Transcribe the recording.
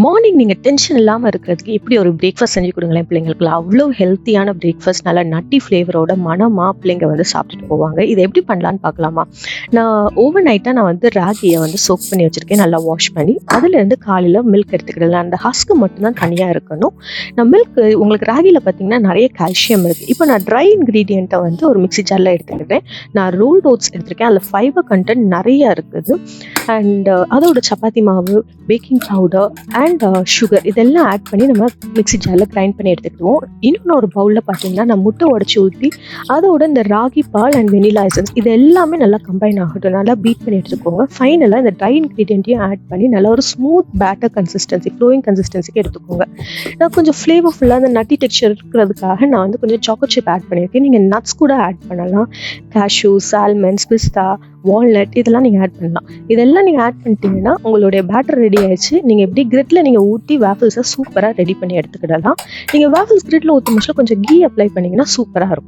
Morning நீங்கள் tension இல்லாமல் இருக்கிறதுக்கு இப்படி ஒரு பிரேக்ஃபாஸ்ட் செஞ்சு கொடுங்களேன் பிள்ளைங்களுக்குலாம். அவ்வளோ ஹெல்த்தியான பிரேக்ஃபாஸ்ட், நல்லா நட்டி ஃப்ளேவரோட மனமாக பிள்ளைங்க வந்து சாப்பிட்டுட்டு போவாங்க. இதை எப்படி பண்ணலான்னு பார்க்கலாமா? நான் ஓவர் நைட்டாக ராகியை சோக் பண்ணி வச்சுருக்கேன், நல்லா வாஷ் பண்ணி. அதுலேருந்து காலையில் மில்க் எடுத்துக்கிடலாம். அந்த ஹஸ்க்கு மட்டும்தான் தனியாக இருக்கணும். நான் மில்க், உங்களுக்கு ராகியில் பார்த்தீங்கன்னா நிறைய கால்சியம் இருக்குது. இப்போ நான் ட்ரை இன்க்ரீடியண்ட்டை ஒரு மிக்ஸி ஜாரில் எடுத்துக்கிட்டேன். நான் ரோல்ட் ஓட்ஸ் எடுத்திருக்கேன், அதில் ஃபைபர் கண்டென்ட் நிறையா இருக்குது. அண்ட் அதோட சப்பாத்தி மாவு, பேக்கிங் பவுடர் அண்ட் சுகர் இதெல்லாம் ஆட் பண்ணி நம்ம மிக்ஸி ஜாரில் கிரைண்ட் பண்ணி எடுத்துக்கிடுவோம். இன்னொன்று ஒரு பவுலில் பார்த்தீங்கன்னா நான் முட்டை உடச்சி ஊற்றி அதோட இந்த ragi ball and vanilla essence இது எல்லாமே நல்லா கம்பைன் ஆகட்டும், நல்லா பீட் பண்ணி எடுத்துக்கோங்க. ஃபைனலாக இந்த ட்ரை இன்க்ரீடியண்ட்டையும் ஆட் பண்ணி நல்லா ஒரு ஸ்மூத் பேட்டர் கன்சிஸ்டன்சி, ஃப்ளோயிங் கன்சிஸ்டன்சிக்கு எடுத்துக்கோங்க. நான் கொஞ்சம் ஃப்ளேவர்ஃபுல்லாக அந்த நட்டி டெக்ஸ்சர் இருக்கிறதுக்காக நான் கொஞ்சம் சாக்கோட் சிப் ஆட் பண்ணியிருக்கேன். நீங்கள் நட்ஸ் கூட ஆட் பண்ணலாம். கேஷ்யூஸ், ஆல்மண்ட்ஸ், பிஸ்தா, வால்நட் இதெல்லாம் நீங்கள் ஆட் பண்ணலாம். இதெல்லாம் நீங்கள் ஆட் பண்ணிட்டீங்கன்னா உங்களுடைய பேட்டர் ரெடி ஆயிடுச்சு. நீங்கள் எப்படி கிரிட்டில் நீங்கள் ஊற்றி வேஃபிள்ஸை சூப்பராக ரெடி பண்ணி எடுத்துக்கிடலாம். நீங்கள் வேஃபிள்ஸ் கிரிட்டில் ஊற்றும் கொஞ்சம் கீ அப்ளை பண்ணிங்கன்னா சூப்பராக இருக்கும்.